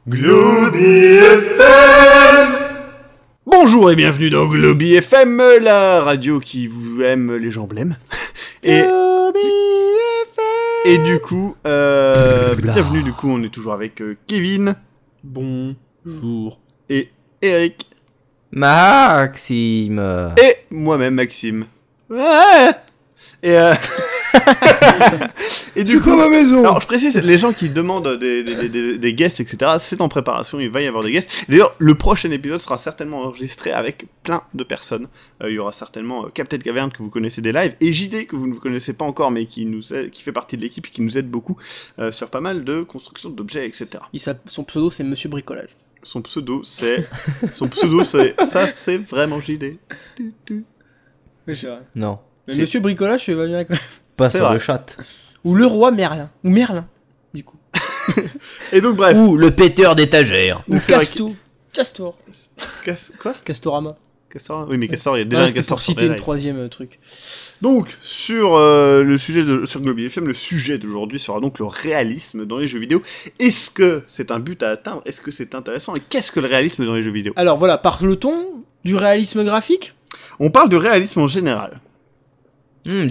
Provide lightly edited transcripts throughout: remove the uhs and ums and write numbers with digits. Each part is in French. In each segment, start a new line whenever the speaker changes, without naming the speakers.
Globy FM. Bonjour et bienvenue dans Globy FM, la radio qui vous aime les gens blêmes. Et du coup, bienvenue, du coup, on est toujours avec Kevin. Bonjour. Et Eric.
Maxime.
Et moi-même, Maxime. Ouais. Et du coup,
ma maison.
Alors je précise, les gens qui demandent des guests, etc., c'est en préparation, il va y avoir des guests. D'ailleurs, le prochain épisode sera certainement enregistré avec plein de personnes. Il y aura certainement Captain Caverne que vous connaissez des lives, et JD que vous ne connaissez pas encore, mais qui fait partie de l'équipe et qui nous aide beaucoup sur pas mal de constructions d'objets, etc.
Son pseudo, c'est Monsieur Bricolage.
Son pseudo, c'est ça, c'est vraiment JD.
Oui, c'est vrai.
Non.
Mais Monsieur Bricolage, ça va bien quand même.
Pas
C'est
sur
vrai.
le chat.
Ou le roi Merlin. Ou Merlin, du coup.
Et donc bref.
Ou le péteur d'étagère.
Ou
c'est vrai
Castor.
Quoi
Castorama.
Castor? Oui, mais Castor, il y a déjà
Non,
un
c'était
Castor
pour
sur
citer
les
une
lives.
troisième truc.
Donc, sur le sujet sur Globy FM, le sujet d'aujourd'hui sera donc le réalisme dans les jeux vidéo. Est-ce que c'est un but à atteindre? Est-ce que c'est intéressant? Et qu'est-ce que le réalisme dans les jeux vidéo?
Alors voilà, parle-t-on du réalisme graphique?
On parle de réalisme en général.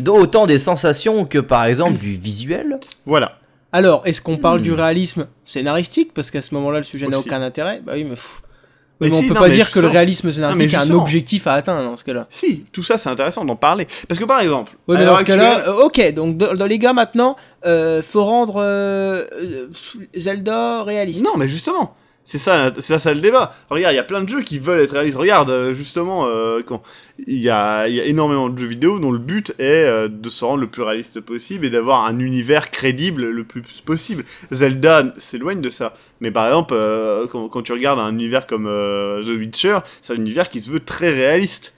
Autant des sensations que par exemple du visuel.
Voilà.
Alors, est-ce qu'on parle du réalisme scénaristique? Parce qu'à ce moment-là, le sujet n'a
Aussi.
aucun intérêt. Bah oui, mais...
Mais
mais on
si,
peut
non,
pas
mais
dire que le
justement.
réalisme scénaristique a un
justement.
objectif à atteindre dans ce cas-là.
Si, tout ça c'est intéressant d'en parler. Parce que par exemple,
Oui,
à
mais
l'heure
dans ce cas-là,
actuelle-
ok, donc dans les gars maintenant, faut rendre Zelda réaliste.
Non, mais justement, c'est ça le débat. Regarde, il y a plein de jeux qui veulent être réalistes. Regarde, justement, il y a énormément de jeux vidéo dont le but est de se rendre le plus réaliste possible et d'avoir un univers crédible le plus possible. Zelda s'éloigne de ça. Mais par exemple, quand tu regardes un univers comme The Witcher, c'est un univers qui se veut très réaliste.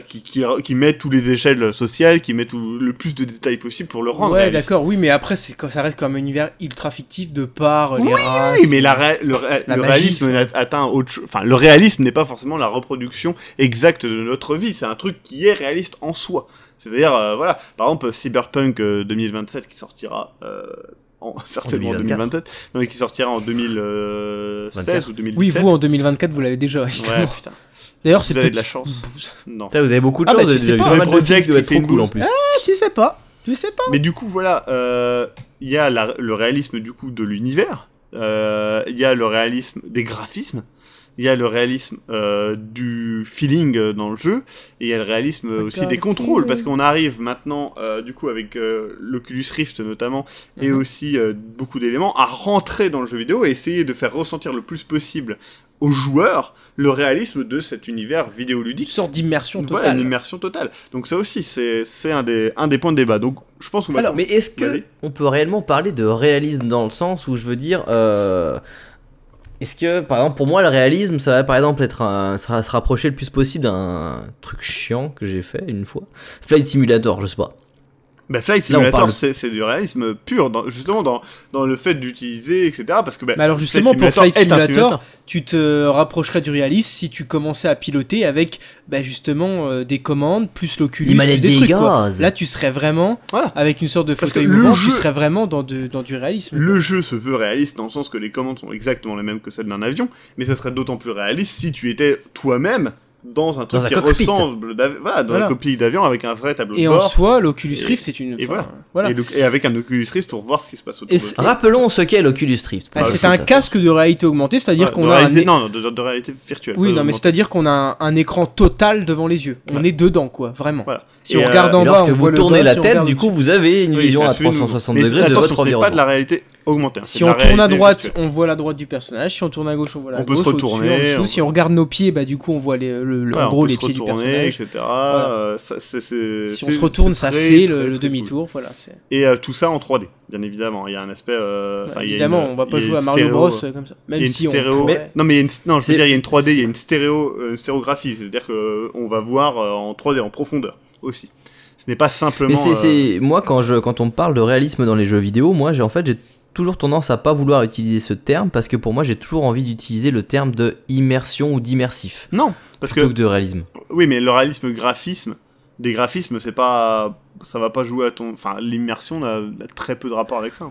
Qui met tous les échelles sociales, qui met le plus de détails possible pour le rendre
Ouais,
réaliste.
d'accord, oui, mais après, ça reste comme un univers ultra fictif de par les races.
Oui, mais le
magie,
réalisme atteint autre chose. Enfin, le réalisme n'est pas forcément la reproduction exacte de notre vie. C'est un truc qui est réaliste en soi. C'est-à-dire, voilà, par exemple, Cyberpunk 2027 qui sortira certainement en 2027, non, mais qui sortira en 2016 ou 2017.
Oui, vous, en 2024, vous l'avez déjà, évidemment.
Ouais, putain.
D'ailleurs,
Vous
c'est
avez
peut-être...
de la chance. Non.
Putain, vous avez beaucoup de
Ah,
choses.
bah, tu sais
il y a
pas.
pas mal de
Project
films qui doivent
qui fait
être
une
trop cool en
bouse.
plus.
Tu sais pas.
Mais du coup, voilà, il y a le réalisme du coup de l'univers, il y a le réalisme des graphismes, il y a le réalisme du feeling dans le jeu, et il y a le réalisme aussi des contrôles, parce qu'on arrive maintenant, du coup, avec l'Oculus Rift notamment, et aussi beaucoup d'éléments, à rentrer dans le jeu vidéo et essayer de faire ressentir le plus possible aux joueurs le réalisme de cet univers
Une
vidéoludique.
sorte d'immersion
Voilà,
totale.
une immersion totale. Donc ça aussi, c'est un des points de débat. Donc je pense qu'on va...
Alors, mais est-ce que
Vas-y.
on peut réellement parler de réalisme dans le sens où je veux dire, est-ce que par exemple pour moi le réalisme ça va par exemple être se rapprocher le plus possible d'un truc chiant que j'ai fait une fois, Flight Simulator, je sais pas.
Bah, Flight
Là, on
Simulator,
parle-
c'est du réalisme pur, justement dans le fait d'utiliser, etc. Parce que, bah,
Mais alors justement, pour Flight
est un
Simulator, tu te rapprocherais du réalisme si tu commençais à piloter avec bah, justement des commandes, plus l'Oculus,
Les manettes
plus des
des
trucs, quoi.
gaz.
Là, tu serais vraiment,
Voilà.
avec une sorte de
Parce que
fauteuil
le
mouvant,
jeu-
tu serais vraiment dans du réalisme.
Le jeu se veut réaliste dans le sens que les commandes sont exactement les mêmes que celles d'un avion, mais ça serait d'autant plus réaliste si tu étais toi-même dans un truc
Dans un
qui
cockpit.
ressemble dans
Voilà.
un cockpit d'avion avec un vrai tableau
Et
de
en
bord.
soi, l'Oculus
Et-
Rift, c'est une...
et
enfin,
voilà. Et avec un Oculus Rift pour voir ce qui se passe autour
Et
de
c'est-
toi.
Rappelons ce qu'est l'Oculus Rift.
Ah,
Bah,
c'est
c'est
un
ça.
casque de réalité augmentée, c'est-à-dire
Ouais,
qu'on
de
a
réalité-
un...
Non, de réalité virtuelle.
Oui,
pas
non, mais
augmentée.
c'est-à-dire qu'on a un écran total devant les yeux. On
Ouais.
est dedans, quoi, vraiment.
Voilà.
Si
Et,
on regarde
Et
en bas,
lorsque
on voit
vous
le
tournez
bas,
la
si on
tête,
regarde
du
au-dessus.
coup, vous avez une
Oui,
vision à
ça, tu nous-
360
mais
degrés de
attention,
votre
ce n'est pas de
environnement.
la réalité augmentée. hein, c'est
Si
de
on
la
tourne à
réalité
droite,
virtuelle.
on voit la droite du personnage. Si on tourne à gauche, on voit la
On peut
gauche.
se
au-dessus,
retourner,
en dessous.
on-
Si on regarde nos pieds, bah du coup, on voit
Voilà,
en
on
gros
peut
les
se
pieds du
retourner,
personnage.
etc.
Voilà. Si on se retourne, ça fait le demi-tour. Voilà.
Et tout ça en 3D, bien évidemment. Il y a un aspect. Enfin, il y a
Évidemment,
une-
on va pas
il y a
jouer
une
à Mario
stéréo-
Bros comme ça.
Il y a
Même
une
si on
stéréo.
pourrait.
Non, mais non, je veux
C'est-
dire, il y a une 3D, il y a une stéréographie. C'est-à-dire qu'on va voir en 3D, en profondeur aussi. Ce n'est pas simplement.
Mais moi quand on me parle de réalisme dans les jeux vidéo, moi j'ai toujours tendance à pas vouloir utiliser ce terme parce que pour moi j'ai toujours envie d'utiliser le terme de immersion ou d'immersif
Non, parce
plutôt
que.
que de réalisme.
Oui, mais le réalisme des graphismes, c'est pas. Ça va pas jouer à ton. Enfin, l'immersion a très peu de rapport avec ça.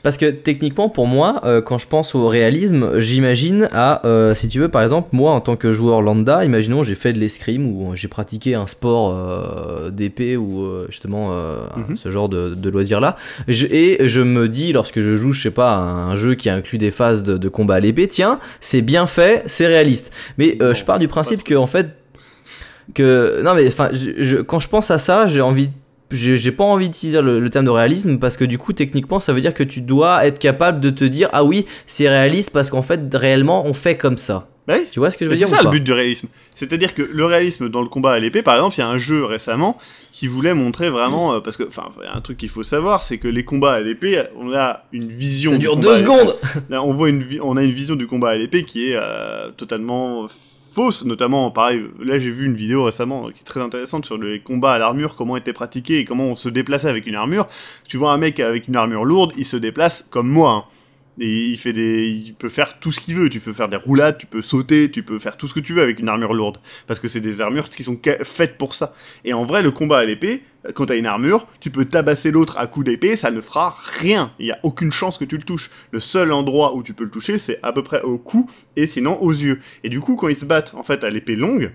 Parce que techniquement, pour moi, quand je pense au réalisme, j'imagine à, si tu veux, par exemple, moi en tant que joueur lambda, imaginons j'ai fait de l'escrime ou j'ai pratiqué un sport d'épée ou justement ce genre de loisir-là. Et je me dis, lorsque je joue, je sais pas, à un jeu qui inclut des phases de combat à l'épée, tiens, c'est bien fait, c'est réaliste. Mais je pars du principe que, en fait, non mais enfin, quand je pense à ça, j'ai pas envie d'utiliser le terme de réalisme parce que du coup techniquement ça veut dire que tu dois être capable de te dire ah oui c'est réaliste parce qu'en fait réellement on fait comme ça.
Oui.
Tu vois ce que je veux dire?
C'est ça le but du réalisme. C'est-à-dire que le réalisme dans le combat à l'épée, par exemple, il y a un jeu récemment qui voulait montrer vraiment, parce que, enfin, il y a un truc qu'il faut savoir, c'est que les combats à l'épée, on a une vision.
Ça dure 2 secondes.
Là, on a une vision du combat à l'épée qui est totalement fausse, notamment, pareil, là j'ai vu une vidéo récemment qui est très intéressante sur les combats à l'armure, comment étaient pratiqués et comment on se déplaçait avec une armure. Tu vois un mec avec une armure lourde, il se déplace comme moi, hein. Et il peut faire tout ce qu'il veut. Tu peux faire des roulades, tu peux sauter, tu peux faire tout ce que tu veux avec une armure lourde. Parce que c'est des armures qui sont faites pour ça. Et en vrai, le combat à l'épée, quand t'as une armure, tu peux tabasser l'autre à coups d'épée, ça ne fera rien. Il y a aucune chance que tu le touches. Le seul endroit où tu peux le toucher, c'est à peu près au cou, et sinon aux yeux. Et du coup, quand ils se battent, en fait, à l'épée longue,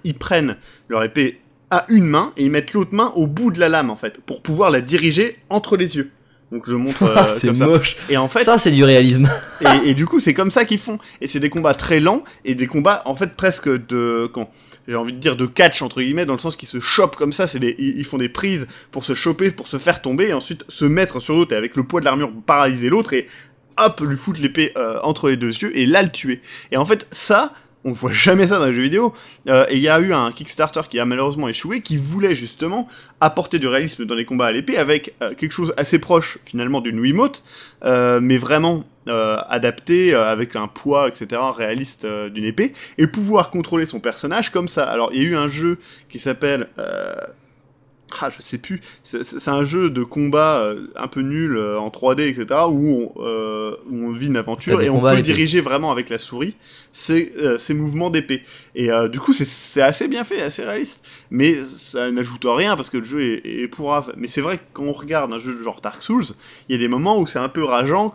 ils prennent leur épée à une main, et ils mettent l'autre main au bout de la lame, en fait, pour pouvoir la diriger entre les yeux. Donc je montre
c'est
comme ça.
moche.
Et en fait,
ça c'est du réalisme.
et du coup c'est comme ça qu'ils font. Et c'est des combats très lents et des combats en fait presque j'ai envie de dire de catch entre guillemets, dans le sens qu'ils se chopent comme ça. Ils font des prises pour se choper, pour se faire tomber et ensuite se mettre sur l'autre et avec le poids de l'armure paralyser l'autre et hop lui foutre l'épée entre les deux yeux et là le tuer. Et en fait ça, on voit jamais ça dans les jeux vidéo. Et il y a eu un Kickstarter qui a malheureusement échoué, qui voulait justement apporter du réalisme dans les combats à l'épée avec quelque chose assez proche finalement d'une Wiimote, mais vraiment adapté avec un poids, etc. réaliste d'une épée, et pouvoir contrôler son personnage comme ça. Alors il y a eu un jeu qui s'appelle... je sais plus, c'est un jeu de combat un peu nul en 3D, etc. où on vit une aventure et on peut diriger vraiment avec la souris ces mouvements d'épée. Et du coup, c'est assez bien fait, assez réaliste. Mais ça n'ajoute rien parce que le jeu est pourrave. Mais c'est vrai que quand on regarde un jeu genre Dark Souls, il y a des moments où c'est un peu rageant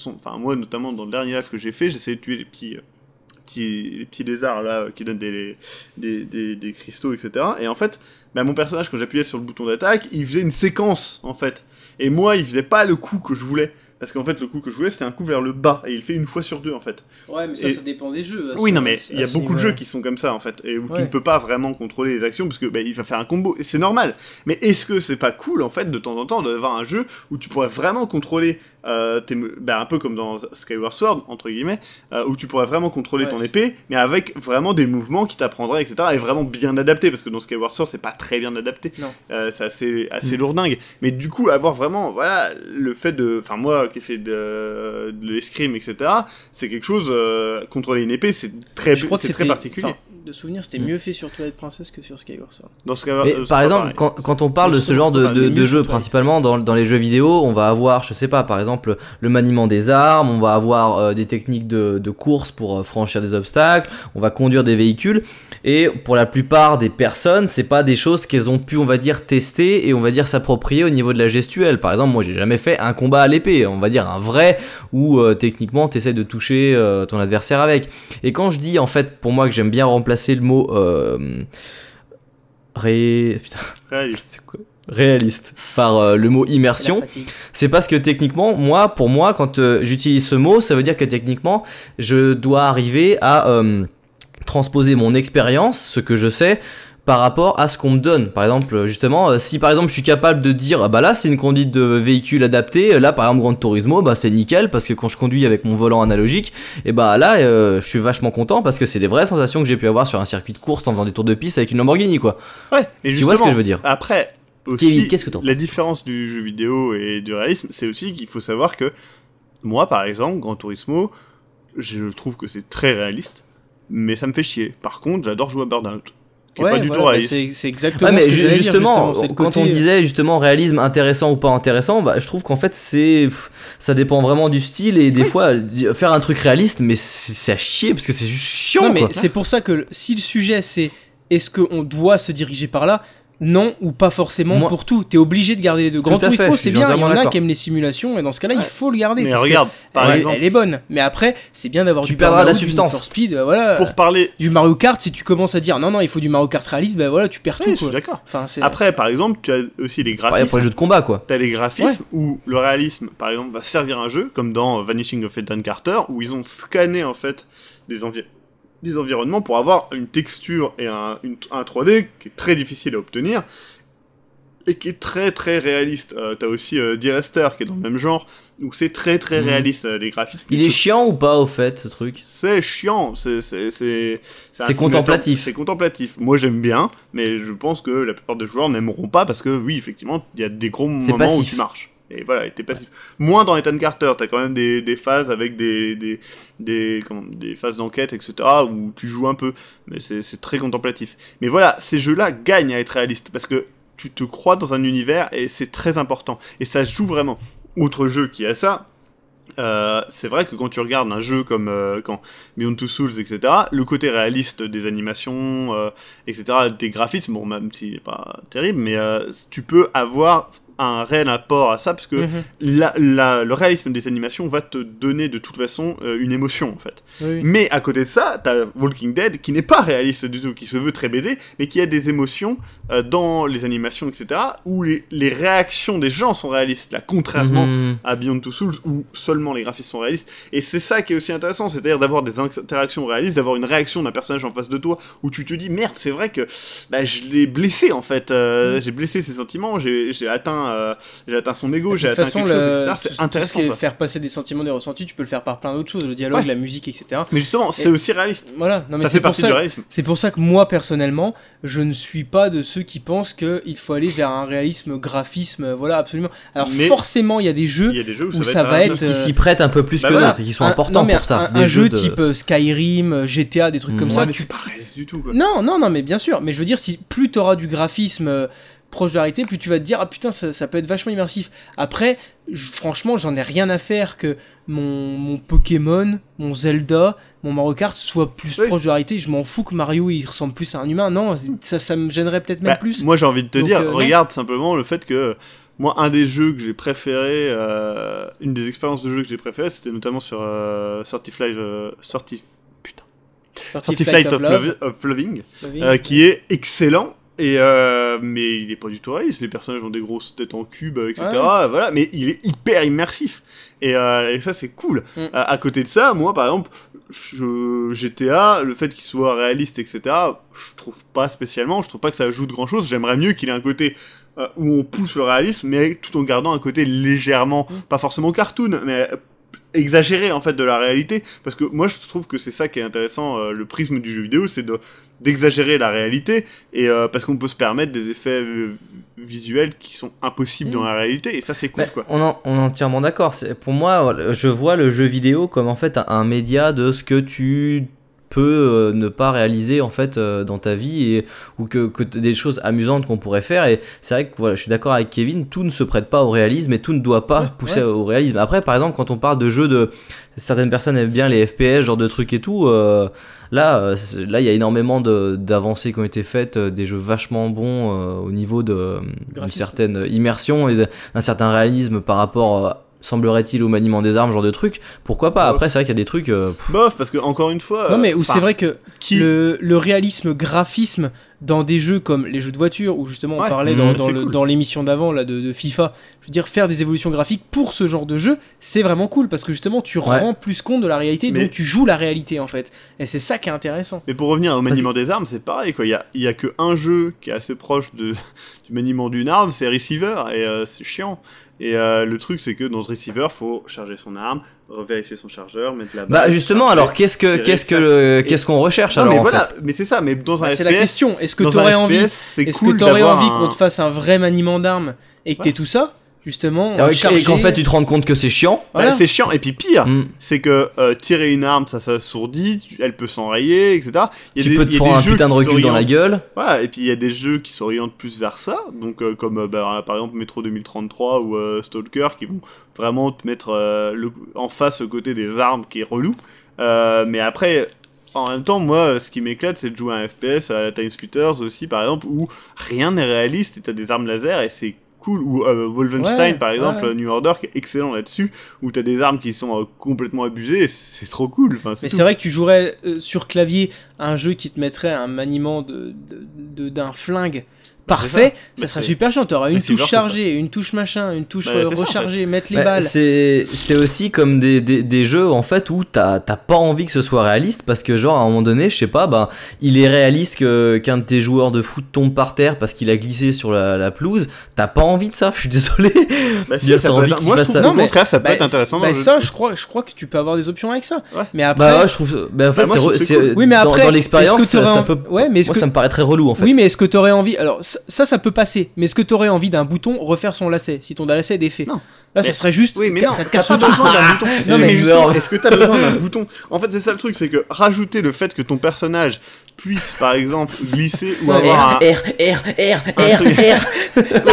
enfin moi notamment dans le dernier live que j'ai fait, j'essayais de tuer les petits lézards là qui donnent des cristaux, etc. Et en fait, mon personnage, quand j'appuyais sur le bouton d'attaque, il faisait une séquence, en fait. Et moi, il faisait pas le coup que je voulais. Parce qu'en fait, le coup que je voulais, c'était un coup vers le bas. Et il fait une fois sur 2, en fait.
Ouais, mais ça dépend des jeux.
Oui, non, mais il y a beaucoup de jeux qui sont comme ça, en fait. Et où tu ne peux pas vraiment contrôler les actions, parce que il va faire un combo. Et c'est normal. Mais est-ce que c'est pas cool, en fait, de temps en temps, d'avoir un jeu où tu pourrais vraiment contrôler un peu comme dans Skyward Sword, entre guillemets, où tu pourrais vraiment contrôler ton épée, mais avec vraiment des mouvements qui t'apprendraient, etc. Et vraiment bien adapté, parce que dans Skyward Sword, c'est pas très bien adapté. C'est assez lourdingue. Mais du coup, avoir vraiment, voilà, le fait de... Enfin, moi, qui ai fait de l'escrime, etc., c'est quelque chose... contrôler une épée, c'est très particulier.
De souvenir, c'était mieux fait sur Twilight Princess que sur Skyward Sword.
Par exemple, quand on parle de ce genre de jeu, principalement dans les jeux vidéo, on va avoir, je sais pas, par exemple, le maniement des armes, on va avoir des techniques de course pour franchir des obstacles, on va conduire des véhicules, et pour la plupart des personnes, c'est pas des choses qu'elles ont pu, on va dire, tester et on va dire s'approprier au niveau de la gestuelle. Par exemple, moi j'ai jamais fait un combat à l'épée, on va dire un vrai, où techniquement t'essayes de toucher ton adversaire avec. Et quand je dis, en fait, pour moi que j'aime bien remplacer le mot réaliste par le mot immersion, c'est parce que techniquement, pour moi, quand j'utilise ce mot, ça veut dire que techniquement, je dois arriver à transposer mon expérience, ce que je sais, par rapport à ce qu'on me donne. Par exemple, justement, si par exemple je suis capable de dire ah bah là c'est une conduite de véhicule adaptée, là par exemple Gran Turismo, bah c'est nickel parce que quand je conduis avec mon volant analogique, et bah là je suis vachement content parce que c'est des vraies sensations que j'ai pu avoir sur un circuit de course en faisant des tours de piste avec une Lamborghini, quoi.
Ouais, et
tu vois ce que je veux dire.
Après aussi,
qu'est-ce que t'en penses ?
La différence du jeu vidéo et du réalisme, c'est aussi qu'il faut savoir que moi par exemple, Gran Turismo, je trouve que c'est très réaliste, mais ça me fait chier. Par contre, j'adore jouer à Burnout. Pas du tout réaliste.
C'est exactement ce que j'allais dire, justement,
quand on disait justement réalisme intéressant ou pas intéressant, bah, je trouve qu'en fait ça dépend vraiment du style et des fois faire un truc réaliste, mais c'est à chier parce que c'est juste chiant.
Non, mais c'est pour ça que si le sujet c'est est-ce qu'on doit se diriger par là, Non, ou pas forcément
Moi-
pour tout. T'es obligé de garder les deux. Gran
Tout à fait,
Turismo,
je
c'est
suis
bien. Il y
entièrement
en a
d'accord.
qui aiment les simulations, et dans ce cas-là, il faut le garder.
Mais
parce que
regarde, par
elle,
exemple,
elle est bonne. Mais après, c'est bien d'avoir
Tu
du
perdras la
Burnout, du Need
substance.
for Speed, voilà.
pour parler...
Du Mario Kart, si tu commences à dire non, il faut du Mario Kart réaliste, ben voilà, tu perds
Oui,
tout.
je suis
Quoi.
d'accord.
Enfin, c'est...
Après, par exemple, tu as aussi les
Pareil
graphismes.
pour les jeux de combat, quoi.
T'as les graphismes où le réalisme, par exemple, va servir un jeu, comme dans Vanishing of Ethan Carter, où ils ont scanné en fait des environnements pour avoir une texture et un 3D qui est très difficile à obtenir et qui est très très réaliste. T'as aussi D-Rester qui est dans le même genre, où c'est très très
Mhm.
réaliste les graphismes.
Il est chiant ou pas, au fait, ce truc?
C'est chiant, c'est un simulateur-
contemplatif.
C'est contemplatif. Moi j'aime bien, mais je pense que la plupart des joueurs n'aimeront pas parce que oui, effectivement, il y a des gros
C'est
moments où
passif.
tu marches. Et voilà, et t'es passif. Moins dans Ethan Carter, t'as quand même des phases avec des phases d'enquête, etc., où tu joues un peu, mais c'est très contemplatif. Mais voilà, ces jeux-là gagnent à être réalistes, parce que tu te crois dans un univers, et c'est très important. Et ça se joue vraiment. Autre jeu qui a ça, c'est vrai que quand tu regardes un jeu comme Beyond Two Souls, etc., le côté réaliste des animations, etc., des graphismes, bon, même s'il n'est pas terrible, mais tu peux avoir un réel apport à ça, parce que
Mhm.
le réalisme des animations va te donner de toute façon une émotion, en fait.
Oui.
Mais à côté de ça, t'as Walking Dead qui n'est pas réaliste du tout, qui se veut très BD, mais qui a des émotions dans les animations, etc., où les réactions des gens sont réalistes, là, contrairement
Mhm.
à Beyond Two Souls, où seulement les graphismes sont réalistes. Et c'est ça qui est aussi intéressant, c'est-à-dire d'avoir des interactions réalistes, d'avoir une réaction d'un personnage en face de toi, où tu te dis, merde, c'est vrai que bah, je l'ai blessé, en fait. J'ai blessé ses sentiments, j'ai atteint son ego,
De
j'ai
toute
atteint
façon,
quelque chose, etc.
tout
C'est
ce
intéressant,
qui est
ça.
faire passer des sentiments, des ressentis, tu peux le faire par plein d'autres choses, le dialogue,
Ouais.
la musique, etc.
Mais justement, c'est aussi réaliste.
Voilà, non, mais
Ça
c'est
fait
pour
partie
ça.
du réalisme.
C'est pour ça que moi, personnellement, je ne suis pas de ceux qui pensent qu'il faut aller vers un réalisme, graphisme, voilà, absolument. Alors
Mais
forcément, il y a des jeux
Il y a des jeux où
où
ça
ça
va
va
être...
être,
Qui s'y prêtent un peu plus
Bah
que
voilà.
d'autres, et qui sont importants
non, mais
pour ça.
Un
Des
jeu
jeux de-
type Skyrim, GTA, des trucs
Mm.
comme
Ouais,
ça,
mais
tu
c'est pas réaliste du tout, quoi.
non, mais bien sûr. Mais je veux dire, si plus t'auras du graphisme proche de la réalité, plus tu vas te dire, ah putain, ça peut être vachement immersif. Après, franchement, j'en ai rien à faire que mon Pokémon, mon Zelda, mon Mario Kart soit plus
Oui.
proche de la réalité. Je m'en fous que Mario il ressemble plus à un humain. Non, ça me gênerait peut-être même
Bah,
plus.
Moi, j'ai envie de te
Donc,
dire,
non.
regarde simplement le fait que moi, un des jeux que j'ai préféré, une des expériences de jeu que j'ai préférées, c'était notamment sur Sorty Flight of Loving, qui est excellent. Mais il est pas du tout réaliste. Les personnages ont des grosses têtes en cube, etc.
Ouais.
Voilà, mais il est hyper immersif. Et ça, c'est cool.
Mm.
À côté de ça, moi, par exemple, GTA, le fait qu'il soit réaliste, etc., je trouve pas spécialement. Je trouve pas que ça ajoute grand chose. J'aimerais mieux qu'il ait un côté où on pousse le réalisme, mais tout en gardant un côté légèrement, pas forcément cartoon, mais exagéré en fait de la réalité, parce que moi je trouve que c'est ça qui est intéressant, le prisme du jeu vidéo, c'est d'exagérer la réalité, et parce qu'on peut se permettre des effets visuels qui sont impossibles dans la réalité, et ça c'est cool,
Bah,
quoi.
on est entièrement d'accord. Pour moi, je vois le jeu vidéo comme en fait un média de ce que tu peux ne pas réaliser en fait dans ta vie, ou que des choses amusantes qu'on pourrait faire. Et c'est vrai que voilà, je suis d'accord avec Kevin, tout ne se prête pas au réalisme et tout ne doit pas pousser au réalisme. Après, par exemple, quand on parle de jeux de certaines personnes aiment bien les FPS, genre de trucs et tout, là il y a énormément d'avancées qui ont été faites, des jeux vachement bons au niveau d'une
Graphisme.
certaine immersion et d'un certain réalisme par rapport semblerait-il au maniement des armes, genre de trucs. Pourquoi pas? Après, c'est vrai qu'il y a des trucs
Bof, parce que encore une fois,
Non, mais où c'est vrai que
qui
le réalisme, graphisme dans des jeux comme les jeux de voiture, où justement on
Ouais,
parlait
c'est cool.
dans l'émission d'avant là de FIFA, je veux dire, faire des évolutions graphiques pour ce genre de jeu, c'est vraiment cool parce que justement tu rends plus compte de la réalité,
Mais-
donc tu joues la réalité en fait. Et c'est ça qui est intéressant.
Mais pour revenir au maniement des armes, c'est pareil, quoi. Il y a que un jeu qui est assez proche du maniement d'une arme, c'est Receiver, et c'est chiant. Et le truc, c'est que dans ce Receiver, faut charger son arme, revérifier son chargeur, mettre la balle.
Bah justement,
charger,
alors qu'est-ce
tirer,
qu'on recherche
Non,
alors
mais
en
voilà,
fait?
mais c'est ça, mais dans un
C'est
FPS,
la question. Est-ce que
dans
t'aurais
un
envie,
FPS, c'est
est-ce
cool
que t'aurais
d'avoir
envie
un-
qu'on te fasse un vrai maniement d'armes et que t'aies tout ça, justement,
Et
chargé.
qu'en fait tu te rends compte que c'est chiant.
Voilà.
Bah, c'est chiant, et puis pire,
Mm.
c'est que tirer une arme, ça s'assourdit, elle peut s'enrayer, etc. Il y a
Tu peux te
il y a
prendre un
jeux
putain de
qui
recul dans la
s'orientent-
gueule.
Voilà, et puis il y a des jeux qui s'orientent plus vers ça, donc comme par exemple Metro 2033 ou Stalker, qui vont vraiment te mettre en face au côté des armes qui est relou. Mais après, en même temps, moi, ce qui m'éclate, c'est de jouer à un FPS, à la Time Splitters aussi, par exemple, où rien n'est réaliste et t'as des armes laser et c'est cool. Ou Wolfenstein, par exemple, New Order, qui est excellent là-dessus, où t'as des armes qui sont complètement abusées et c'est trop cool. Enfin,
mais c'est vrai que tu jouerais sur clavier un jeu qui te mettrait un maniement d'un flingue parfait, ça serait super chiant. T'auras une touche chargée, une touche machin, une touche rechargée, en fait. Mettre les balles.
C'est aussi comme des jeux en fait où t'as pas envie que ce soit réaliste parce que genre à un moment donné, je sais pas, il est réaliste qu'un de tes joueurs de foot tombe par terre parce qu'il a glissé sur la pelouse. T'as pas envie de ça, je suis désolé.
Si, ça peut être... Moi je trouve au contraire ça peut être intéressant.
Ça, je crois que tu peux avoir des options avec ça.
Ouais.
Mais après,
je trouve. En fait, c'est
cool. Oui, mais après,
dans l'expérience, ça peut.
Ouais, mais
moi, ça me paraît très relou en fait.
Oui, mais est-ce que t'aurais envie? Alors ça peut passer. Mais est-ce que t'aurais envie d'un bouton refaire son lacet si ton lacet est défait?
Non.
Là, ça serait juste.
Oui, mais non,
ça
t'as
casse
pas
tout.
besoin d'un bouton.
Non, mais
justement, est-ce que t'as besoin d'un bouton? En fait, c'est ça le truc, c'est que rajouter le fait que ton personnage puisse, par exemple, glisser ou avoir
R.
Ouais,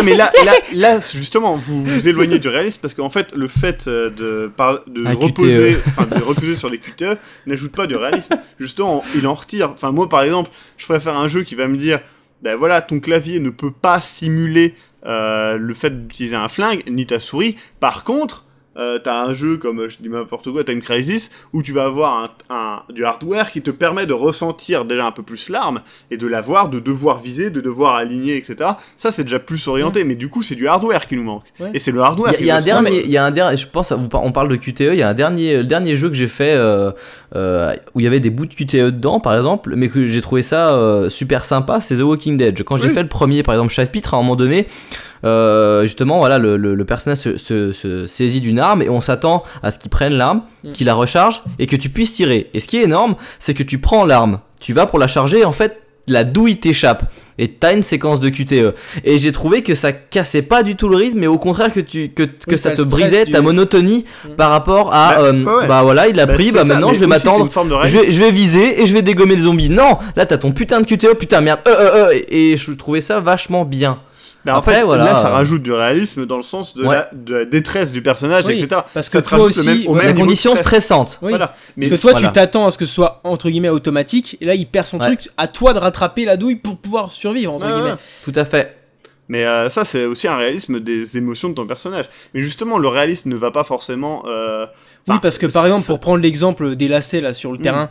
mais là, justement, vous vous éloignez du réalisme parce qu'en fait, le fait de reposer sur les QTE n'ajoute pas du réalisme. Justement, il en retire. Enfin, moi, par exemple, je préfère un jeu qui va me dire, ben voilà, ton clavier ne peut pas simuler le fait d'utiliser un flingue, ni ta souris. Par contre, t'as un jeu comme, je dis n'importe quoi, Time Crisis, où tu vas avoir du hardware qui te permet de ressentir déjà un peu plus l'arme, et de la voir, de devoir viser, de devoir aligner, etc. Ça, c'est déjà plus orienté, mais du coup, c'est du hardware qui nous manque. Ouais. Et c'est le hardware
il y a un dernier, je pense, on parle de QTE, il y a le dernier jeu que j'ai fait où il y avait des bouts de QTE dedans, par exemple, mais que j'ai trouvé ça super sympa, c'est The Walking Dead. Quand j'ai fait le premier, par exemple, chapitre, à un moment donné, justement, voilà, le personnage se saisit d'une arme et on s'attend à ce qu'il prenne l'arme, qu'il la recharge et que tu puisses tirer. Et ce qui est énorme, c'est que tu prends l'arme, tu vas pour la charger et en fait, la douille t'échappe et t'as une séquence de QTE. Et j'ai trouvé que ça cassait pas du tout le rythme, mais au contraire que ça te brisait ta monotonie par rapport à voilà, il a pris, maintenant je vais m'attendre, je vais viser et je vais dégommer le zombie. Non, là t'as ton putain de QTE, putain merde, et je trouvais ça vachement bien.
Ben après, en fait, voilà, là, ça rajoute du réalisme dans le sens de la détresse du personnage, etc.
Parce que toi aussi,
la condition stressante.
Oui. Voilà. Mais parce que toi, tu t'attends à ce que ce soit entre guillemets automatique, et là, il perd son truc. À toi de rattraper la douille pour pouvoir survivre entre guillemets.
Tout à fait.
Mais ça, c'est aussi un réalisme des émotions de ton personnage. Mais justement, le réalisme ne va pas forcément...
oui, parce que par exemple, pour prendre l'exemple des lacets là sur le terrain,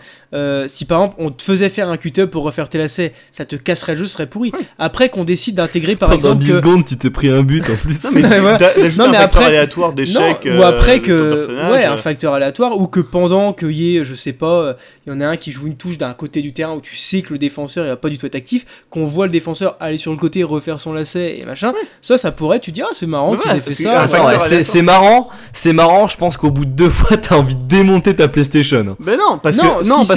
si par exemple on te faisait faire un cut-up pour refaire tes lacets, ça te casserait le jeu, ce serait pourri. Oui. Après qu'on décide d'intégrer par exemple...
Dans 10 secondes, tu t'es pris un but en plus.
Non, mais d'ajouter un facteur aléatoire d'échec
ou après que... un facteur aléatoire, ou que pendant qu'il y ait, je sais pas, il y en a un qui joue une touche d'un côté du terrain où tu sais que le défenseur il va pas du tout être actif, qu'on voit le défenseur aller sur le côté, refaire son lacet et machin, ça pourrait, tu dis, c'est marrant qu'ils aient fait ça.
C'est marrant, je pense qu'au bout de 2 fois, t'as envie de démonter ta PlayStation.
Ben non, parce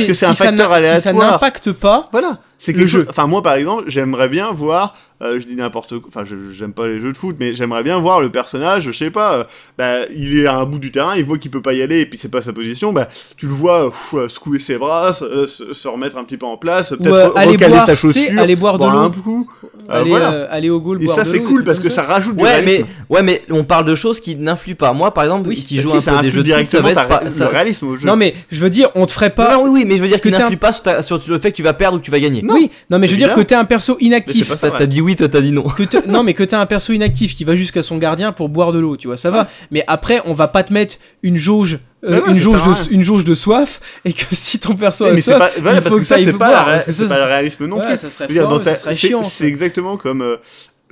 que c'est un facteur aléatoire.
Si ça n'impacte pas,
voilà. C'est
le jeu.
Enfin, moi, par exemple, j'aimerais bien voir, je dis n'importe quoi, enfin, j'aime pas les jeux de foot, mais j'aimerais bien voir le personnage, je sais pas, il est à un bout du terrain, il voit qu'il peut pas y aller, et puis c'est pas sa position, tu le vois secouer ses bras, se remettre un petit peu en place, peut-être recaler sa chaussure,
aller boire de l'eau,
un coup,
aller au goal, boire de l'eau.
Et ça, c'est cool, parce que ça rajoute du réalisme.
Mais on parle de choses qui n'influent pas. Moi, par exemple, qui joue un peu des jeux de foot, ça va être
le réalisme au jeu.
Non, mais je veux dire, on te ferait pas...
Non, oui, mais je veux dire qu'il n'influe pas sur le fait que tu vas perdre ou que tu vas gagner.
Oui, non, mais je veux dire que t'es un perso inactif.
T'as dit oui, toi t'as dit non.
Non, mais que t'es un perso inactif qui va jusqu'à son gardien pour boire de l'eau, tu vois, ça va. Mais après, on va pas te mettre une jauge, une jauge de soif, et que si ton perso a soif, il faut que ça aille boire.
C'est pas le réalisme non plus.
Ça serait chiant.
C'est exactement comme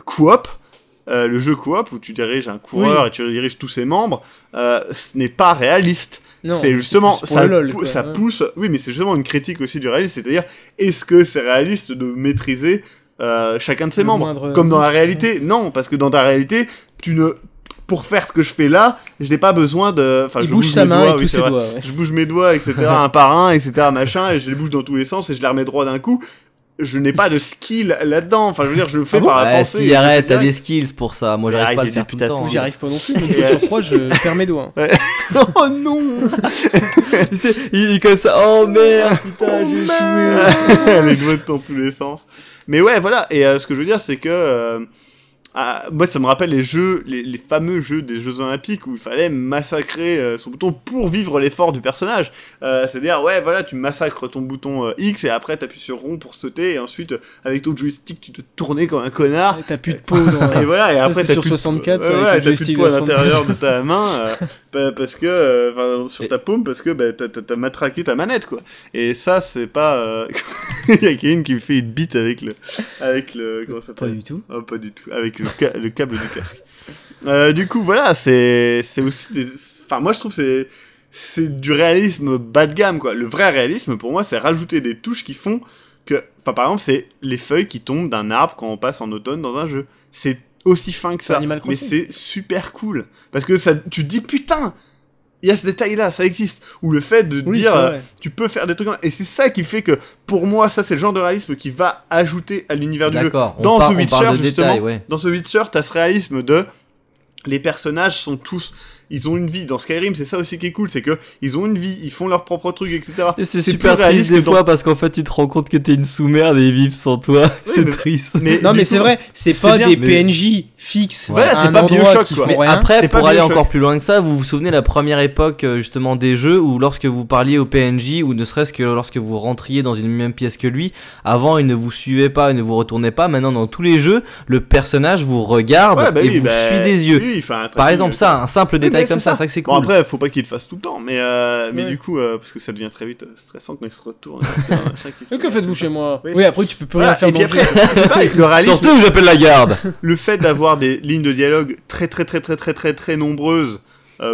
Coop. Le jeu Coop où tu diriges un coureur et tu diriges tous ses membres, ce n'est pas réaliste.
Non,
c'est justement
ça
pousse. Oui, mais c'est justement une critique aussi du réalisme, c'est-à-dire est-ce que c'est réaliste de maîtriser chacun de ses membres comme dans la réalité? Non, parce que dans ta réalité, pour faire ce que je fais là, je n'ai pas besoin de. Enfin,
il bouge sa main et tous ses doigts.
Je bouge mes doigts, etc. un par un, etc. machin, et je les bouge dans tous les sens et je les remets droit d'un coup. Je n'ai pas de skill là-dedans. Enfin, je veux dire, je le fais par la pensée.
Si, arrête, t'as des skills pour ça. Moi, j'arrive pas à le faire tout le temps.
J'y arrive pas non plus. Mais 2 sur 3, je perds mes doigts.
Oh non.
Il est comme ça. Oh merde, putain, j'ai échoué.
Les doigts dans tous les sens. Mais ouais, voilà. Et ce que je veux dire, c'est que moi, ça me rappelle les jeux, les fameux jeux des Jeux Olympiques où il fallait massacrer son bouton pour vivre l'effort du personnage. C'est-à-dire, ouais, voilà, tu massacres ton bouton X et après t'appuies sur rond pour sauter et ensuite, avec ton joystick, tu te tournais comme un connard.
Et t'as plus de peau dans...
Et voilà, et après
c'est
t'as
sur
plus de-
64, ça,
ouais,
avec
ouais,
le
t'as plus de
joystick
peau à
de
l'intérieur de ta main parce que, enfin, sur ta paume parce que bah, t'as matraqué ta manette, quoi. Et ça, c'est pas... Il y a Kevin qui me fait une bite avec le comment ça
Pas
s'appelle?
du tout.
Oh, pas du tout. Avec le câble du casque. Du coup, voilà, c'est aussi des... Enfin, moi, je trouve que c'est du réalisme bas de gamme, quoi. Le vrai réalisme, pour moi, c'est rajouter des touches qui font que... Enfin, par exemple, c'est les feuilles qui tombent d'un arbre quand on passe en automne dans un jeu. C'est aussi fin que
C'est
ça.
Animal
Mais
Crossing.
c'est super cool. Parce que ça, tu te dis, putain, il y a ce détail-là, ça existe. Ou le fait de
Oui,
dire,
c'est vrai.
tu peux faire des trucs... Et c'est ça qui fait que, pour moi, ça, c'est le genre de réalisme qui va ajouter à l'univers du jeu.
D'accord.
Dans
on
The
parle
Witcher,
de
justement,
détails, ouais.
dans The Witcher, t'as ce réalisme de... Les personnages sont tous... Ils ont une vie. Dans Skyrim, c'est ça aussi qui est cool, c'est que ils ont une vie, ils font leurs propres trucs, etc.
Et c'est
plus
super
réaliste
triste des
que dans-
fois parce qu'en fait tu te rends compte que t'es une sous-merde et ils vivent sans toi.
Oui,
C'est
mais-
triste.
Non,
du
mais
coup,
c'est vrai, c'est
c'est
pas
bien,
des
mais-
PNJ fixes.
Voilà,
à
c'est
un
pas
endroit
Bioshock,
qui
quoi.
font
Mais
rien.
après,
C'est pas
pour aller
Bioshock.
encore plus loin que ça, vous vous souvenez la première époque justement des jeux où lorsque vous parliez au PNJ ou ne serait-ce que lorsque vous rentriez dans une même pièce que lui, avant il ne vous suivait pas, il ne vous retournait pas. Maintenant dans tous les jeux, le personnage vous regarde
Ouais, bah
et
oui,
vous
bah,
suit des yeux.
oui, il fait un
Par
tracking,
exemple ça, un simple
Oui,
détail
mais
comme
c'est
ça,
ça.
c'est vrai que c'est
Bon,
cool.
après, faut pas qu'il le fasse tout le temps, mais
Ouais.
du coup, parce que ça devient très vite stressant quand il se retourne. etc., machin, qui se-
Et que faites-vous chez moi?
Oui.
Oui, après tu peux plus
Voilà,
rien faire
et puis
dans le
après,
jeu.
c'est pareil, le réalisme,
Surtout j'appelle la garde.
le fait d'avoir des lignes de dialogue très nombreuses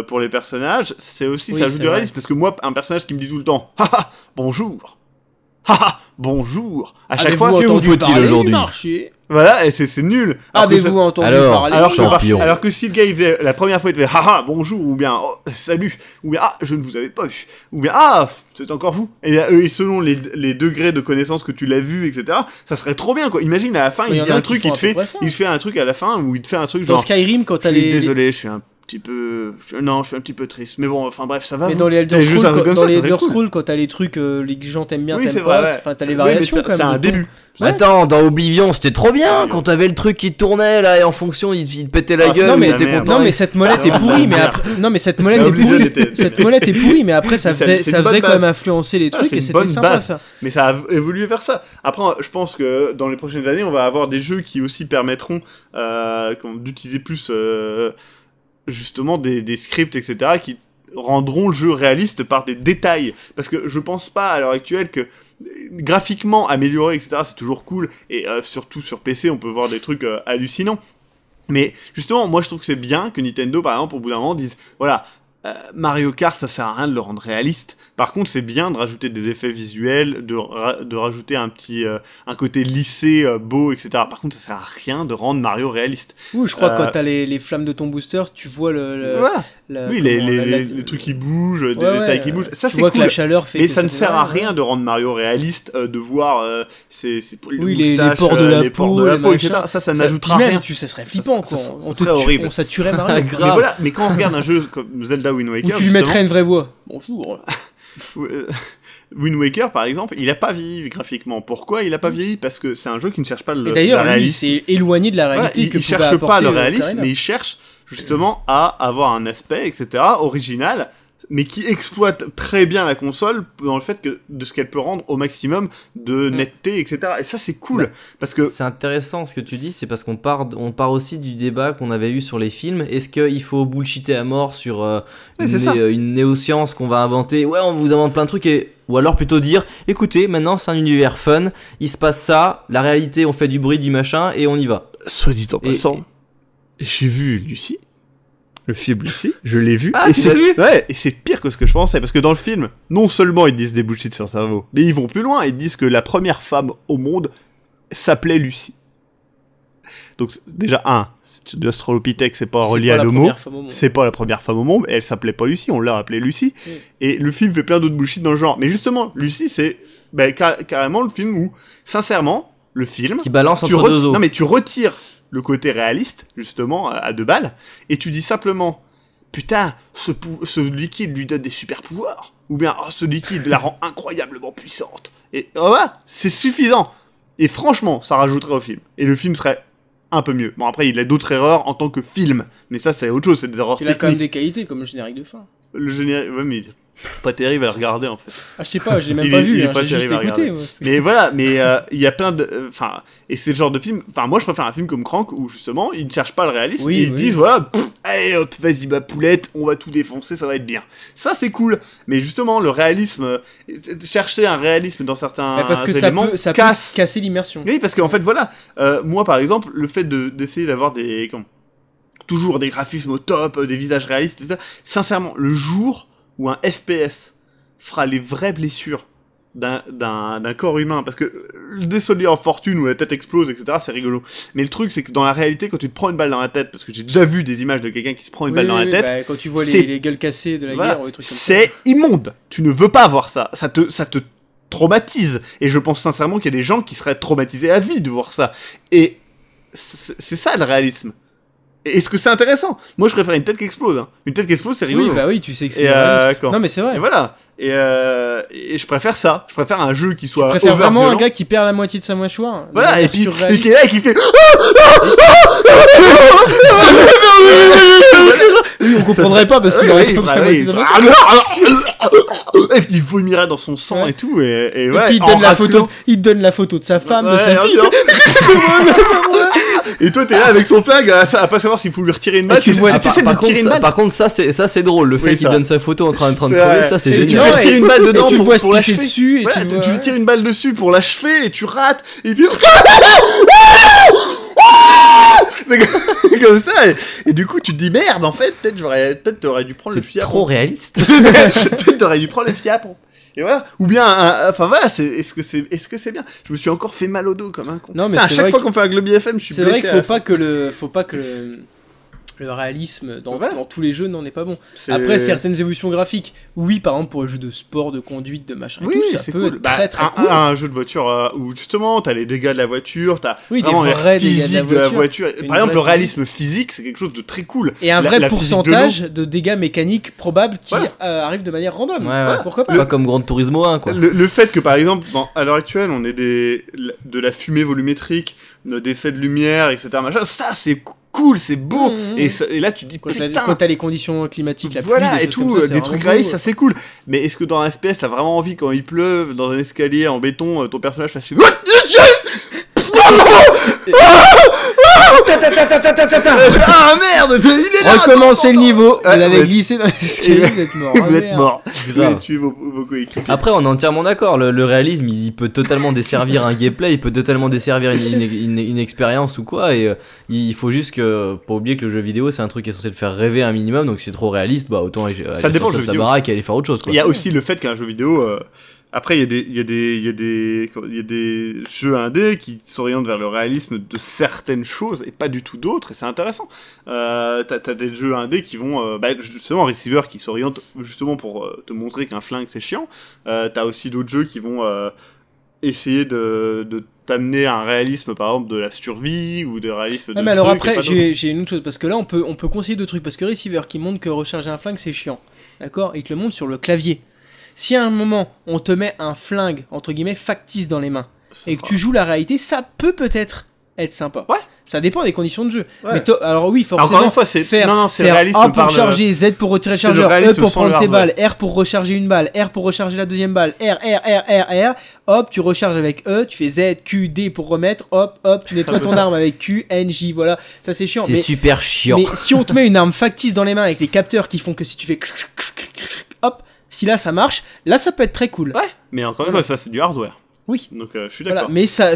pour les personnages, c'est aussi,
Oui,
ça ajoute
c'est
du
vrai.
réalisme, parce que moi, un personnage qui me dit tout le temps, haha, bonjour, haha, bonjour, à chaque
Avez-vous
fois,
que vous
entendu
faut-il
parler
aujourd'hui
du marché?
voilà, et c'est nul. Alors que ça-
Avez-vous entendu
Alors,
parler
alors,
du
champion.
marché?
Alors que si le gars il faisait la première fois il faisait haha bonjour ou bien oh, salut ou bien ah je ne vous avais pas vu ou bien ah c'est encore vous et bien eux selon les degrés de connaissance que tu l'as vu etc ça serait trop bien quoi. Imagine à la fin
Mais
il
y en
dit
a
un
qui
truc
font
il
à
te
peu
fait
près ça.
il te fait un truc à la fin où il te fait un truc
Dans
genre
Skyrim, quand
je
t'as
suis
les...
désolé je suis un petit peu non je suis un petit peu triste mais bon enfin bref ça va
Mais
vous.
dans les Elder
Et juste un
Scrolls,
truc comme
dans
ça,
les
ça serait
Elder
cool.
Scrolls, quand t'as les trucs, les gens t'aiment bien,
Oui, c'est
t'aimes
vrai,
pas,
ouais.
enfin t'as les
Oui, mais
variations
ça-
quand même.
c'est un
de ton.
début.
Attends, dans Oblivion, c'était trop bien
Ouais.
quand t'avais le truc qui tournait là et en fonction il pétait la
Ah,
gueule,
non,
il
mais
était
merde.
content.
Non mais cette molette
Ah,
est pourrie, mais
merde.
après, non mais cette molette
Ah,
est
Oblivion
pourrie.
était-
Cette molette est pourrie, mais après ça
Mais
faisait,
c'est
ça
une
faisait
bonne
quand même
base.
influencer les
Ah,
trucs
c'est
et
une
c'était
bonne
sympa
base.
ça.
Mais ça a évolué vers ça. Après, je pense que dans les prochaines années, on va avoir des jeux qui aussi permettront d'utiliser plus justement des scripts, etc., qui rendront le jeu réaliste par des détails. Parce que je pense pas à l'heure actuelle que graphiquement amélioré, etc., c'est toujours cool. Et surtout sur PC, on peut voir des trucs hallucinants. Mais justement, moi je trouve que c'est bien que Nintendo, par exemple, au bout d'un moment, dise voilà, Mario Kart, ça sert à rien de le rendre réaliste. Par contre, c'est bien de rajouter des effets visuels, de rajouter un côté lissé, beau, etc. Par contre, ça sert à rien de rendre Mario réaliste.
Oui, je crois que
Euh,
quand t'as les flammes de ton booster, tu vois
Voilà. Oui, les trucs qui bougent, des détails qui bougent. Ça,
tu
c'est
vois
cool.
que la chaleur fait
Mais
que
ça ne
fait
sert à
mal, ouais.
rien de rendre Mario réaliste, de voir ses
Oui, les pores de la peau, les
etc.
machins.
Ça
Ça-
n'autras
puis même,
rien.
Ça serait flippant,
ça-
quoi.
ça
On te
serait horrible.
on tuerait Mario.
Ah,
quoi.
grave.
Mais voilà, mais quand on regarde un jeu comme Zelda Wind
Ou
Waker,
tu lui mettrais une vraie voix. Bonjour.
Wind Waker, par exemple, il a pas vieilli graphiquement. Pourquoi il a pas vieilli? Parce que c'est un jeu qui ne cherche pas
Et
la
d'ailleurs, lui, il
réalisme.
s'est éloigné de la
Voilà,
réalité
il
que pouvait
cherche pas
apporter,
le réalisme,
Ocarina.
mais il cherche justement à avoir un aspect, etc., original, mais qui exploite très bien la console dans le fait que de ce qu'elle peut rendre au maximum de netteté, etc. Et ça, c'est cool, parce que
C'est intéressant ce que tu dis, c'est parce qu'on part aussi du débat qu'on avait eu sur les films. Est-ce qu'il faut bullshiter à mort sur
c'est ça.
une néoscience qu'on va inventer? Ouais, on vous invente plein de trucs ou alors plutôt dire, écoutez, maintenant c'est un univers fun, il se passe ça, la réalité, on fait du bruit, du machin et on y va.
soit dit en
Et-
passant, j'ai vu Lucie. Le film Lucie, je l'ai vu.
Ah,
et
tu
c'est
l'as vu
ouais, et c'est pire que ce que je pensais, parce que dans le film, non seulement ils disent des bullshit sur le cerveau, mais ils vont plus loin, ils disent que la première femme au monde s'appelait Lucie. Donc déjà, c'est de l'Australopithèque, c'est pas
C'est
relié
pas
à
la
l'homo.
première femme au monde.
C'est pas la première femme au monde, elle s'appelait pas Lucie, on l'a appelée Lucie.
Mm.
Et le film fait plein d'autres bullshit dans le genre. Mais justement, Lucie, c'est carrément le film où, sincèrement, le film...
Qui balance
tu
entre deux eaux.
Non mais tu retires le côté réaliste, justement, à deux balles, et tu dis simplement, putain, ce liquide lui donne des super pouvoirs. Ou bien, oh, ce liquide la rend incroyablement puissante. Et oh, ouais, c'est suffisant. Et franchement, ça rajouterait au film. Et le film serait un peu mieux. Bon, après, il a d'autres erreurs en tant que film, mais ça, c'est autre chose, c'est des erreurs
Il a quand même
techniques.
des qualités comme le générique de fin.
Le générique, ouais, mais pas terrible à le regarder en fait.
Ah, je sais pas, je l'ai même
Il
pas
est- il
vu,
est
hein,
pas
j'ai juste
terrible à
écouté.
regarder.
Moi.
Mais voilà, mais il y a plein de, enfin, et c'est le genre de film. Enfin, moi, je préfère un film comme Crank où justement, ils ne cherchent pas le réalisme,
Oui,
et ils
oui.
disent voilà, allez hop, vas-y ma poulette, on va tout défoncer, ça va être bien. Ça, c'est cool. Mais justement, le réalisme, chercher un réalisme dans certains
Bah, parce que ça
éléments
peut
casse.
casser l'immersion.
Oui, parce qu'en fait, voilà, moi par exemple, le fait d'essayer d'avoir toujours des graphismes au top, des visages réalistes, etc. Sincèrement, le jour où un FPS fera les vraies blessures d'un corps humain, parce que des Soldiers of Fortune où la tête explose, etc., c'est rigolo. Mais le truc, c'est que dans la réalité, quand tu te prends une balle dans la tête, parce que j'ai déjà vu des images de quelqu'un qui se prend une balle dans la tête,
bah, quand tu vois
c'est-
les gueules cassées de la
voilà,
guerre ou des trucs comme ça.
c'est immonde. Tu ne veux pas voir ça. Ça te traumatise. Et je pense sincèrement qu'il y a des gens qui seraient traumatisés à vie de voir ça. Et c'est ça le réalisme. Et est-ce que c'est intéressant? Moi, je préfère une tête qui explose. Hein. Une tête qui explose, c'est rigolo.
Oui, bah oui, tu sais que c'est
Et,
réaliste.
quand-
Non, mais c'est vrai.
Et voilà. Et je préfère ça. Je préfère un jeu qui
Tu
soit
préfères vraiment
over-violent.
un gars qui perd la moitié de sa mâchoire. de
Voilà,
manière
et puis
surréaliste.
qui est là et qui fait.
Oui, on comprendrait pas parce qu'il
Oui,
aurait
oui,
pas
bah
pris la
oui.
moitié de sa mâchoire.
Et puis il vomirait dans son sang
Ouais.
et tout. Et
Et
ouais,
puis il
en
donne la
raclant.
photo, il donne la photo de sa femme, de
Ouais,
sa fille.
Et toi, t'es là avec son flingue à pas savoir s'il faut lui retirer une balle.
tu vois-
t'essaies de lui tirer une balle.
Par contre, ça c'est drôle. Le fait
Oui,
qu'il
ça.
donne sa photo en train de
C'est
crever,
vrai.
ça c'est
Et tu
génial.
lui retires une balle dedans
et tu le
pour
vois se pisser
l'achever.
dessus et
Voilà,
tu le
tu
vois-
lui tires une balle dessus pour l'achever et tu rates. Et puis. C'est comme ça. Et du coup, tu te dis merde, en fait, peut-être t'aurais dû prendre le
C'est
fiable.
trop réaliste.
Peut-être t'aurais dû prendre le fiable. Et voilà. Ou bien, enfin voilà, est-ce que c'est bien? Je me suis encore fait mal au dos comme un con.
Non, mais
Putain, à
c'est
chaque
vrai
fois
que-
qu'on fait un Globi FM, je suis
C'est vrai
blessé.
qu'il
à la
faut pas que le réalisme dans,
Voilà.
dans tous les jeux n'en est pas bon.
C'est-
Après, certaines évolutions graphiques, oui, par exemple pour les jeux de sport, de conduite, de machin, et
Oui,
tout, ça
c'est
peut
cool.
être
Bah,
très très
un,
cool.
un jeu de voiture où justement t'as les dégâts de la voiture, t'as
Oui, des
vraiment l'air
vrais dégâts de la
physique de la
voiture.
voiture.
Une
Par exemple,
vraie
le réalisme physique, c'est quelque chose de très cool.
Et un
La-
vrai
la physique de l'eau.
pourcentage de dégâts mécaniques probables qui
Voilà.
arrivent de manière random.
Ouais, ouais.
Pourquoi pas
Pas comme Gran Turismo 1 quoi.
Le fait que par exemple, à l'heure actuelle, on ait de la fumée volumétrique, des effets de lumière, etc. Machin, ça c'est cool, c'est beau.
Mmh.
Et là tu te dis
Quand
putain.
t'as les conditions climatiques, la pluie,
Voilà,
des
et
choses
tout,
comme ça, c'est
des
vraiment
trucs
beau,
réalistes,
ouais.
ça c'est cool. Mais est-ce que dans un FPS, t'as vraiment envie quand il pleuve, dans un escalier en béton, ton personnage fasse Ah merde, il est là.
Recommencez le
non, non,
niveau,
Ouais,
vous allez
ouais.
glisser dans l'escalier, vous êtes mort.
non.
Ah,
Vous êtes
merde.
mort. Vous
Grave.
allez tuer vos coéquipiers.
Après, on est entièrement d'accord. Le réalisme, il peut totalement desservir un gameplay, il peut totalement desservir une expérience ou quoi. Et il faut juste pas oublier que le jeu vidéo, c'est un truc qui est censé te faire rêver un minimum. Donc, si c'est trop réaliste, bah autant aller
Ça dépend
sortir
du
de ta
jeu vidéo.
baraque et aller faire autre chose. Quoi.
Il y a aussi le fait qu'un jeu vidéo, après il y a des jeux indés qui s'orientent vers le réalisme de certaines choses et pas du tout d'autres, et c'est intéressant. T'as des jeux indés qui vont, justement, Receiver qui s'oriente justement pour te montrer qu'un flingue c'est chiant. T'as aussi d'autres jeux qui vont essayer de t'amener à un réalisme, par exemple, de la survie ou de réalisme de
Ouais, mais alors
trucs et
après,
pas d'autres.
j'ai une autre chose, parce que là, on peut conseiller deux trucs, parce que Receiver qui montre que recharger un flingue, c'est chiant, d'accord? Il te le montre sur le clavier. Si à un moment, on te met un flingue, entre guillemets, factice dans les mains, et que tu joues la réalité, ça peut-être être sympa.
Ouais.
Ça dépend des conditions de jeu.
Ouais.
Mais alors oui, forcément,
Encore une fois, c'est
faire,
non, c'est le
faire
réalisme
A pour
par le-
charger, Z pour retirer le
c'est le
chargeur, E
réalisme
pour
sans le
prendre tes
hardware.
balles, R pour recharger une balle, R pour recharger la deuxième balle, R, hop, tu recharges avec E, tu fais Z, Q, D pour remettre, hop, tu nettoies
peut
ton
ça.
arme avec Q, N, J, voilà, ça c'est chiant.
C'est
Mais,
super chiant.
mais si on te met une arme factice dans les mains avec les capteurs qui font que si tu fais hop, si là ça marche, là ça peut être très cool.
Ouais, mais encore une fois, ça c'est du hardware.
Oui.
Donc je suis
Voilà,
d'accord.
mais ça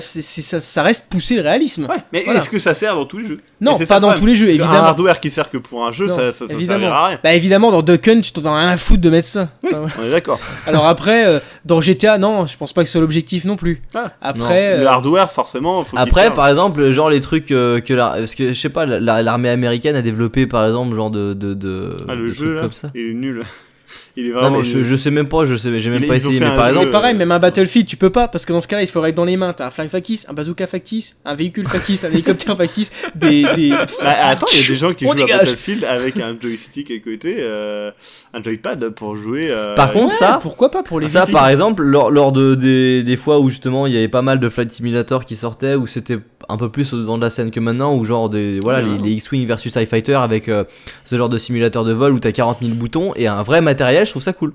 reste pousser le réalisme.
Ouais, mais
Voilà.
est-ce que ça sert dans tous les jeux?
Non,
Et c'est ça
pas
le
dans
problème.
tous les jeux,
Un
évidemment.
hardware qui sert que pour un jeu,
Non,
ça
évidemment.
servira à rien.
Bah évidemment, dans Duck Hunt, tu t'en as rien à foutre de mettre ça. Enfin,
On est d'accord.
alors après, dans GTA, non, je pense pas que ce soit l'objectif non plus.
Ah,
Après,
le hardware, forcément, faut qu'il
Après,
serve.
par exemple, genre les trucs parce que je sais pas, l'armée américaine a développé par exemple genre de
Ah, le
de
jeu
trucs
là,
comme ça.
il est nul. Il est
Non,
vraiment.
mais je sais même pas, j'ai même pas
ils ont
essayé.
fait
Mais
un
par
jeu,
exemple,
C'est pareil, même un Battlefield, tu peux pas, parce que dans ce cas-là, il faudrait être dans les mains. T'as un flingue factice, un bazooka factice, un véhicule factice, un hélicoptère factice, des...
Attends, il y a des gens qui
On
jouent à
dégage.
Battlefield avec un joystick à côté, un joypad pour jouer.
par contre, ça,
pourquoi pas pour les
ça,
véhicules.
par exemple, lors des fois où justement il y avait pas mal de Flight Simulator qui sortaient, où c'était un peu plus au devant de la scène que maintenant, où genre
Ouais.
les X-Wing versus TIE Fighter avec ce genre de simulateur de vol où t'as 40 000 boutons et un vrai matériel, je trouve ça cool.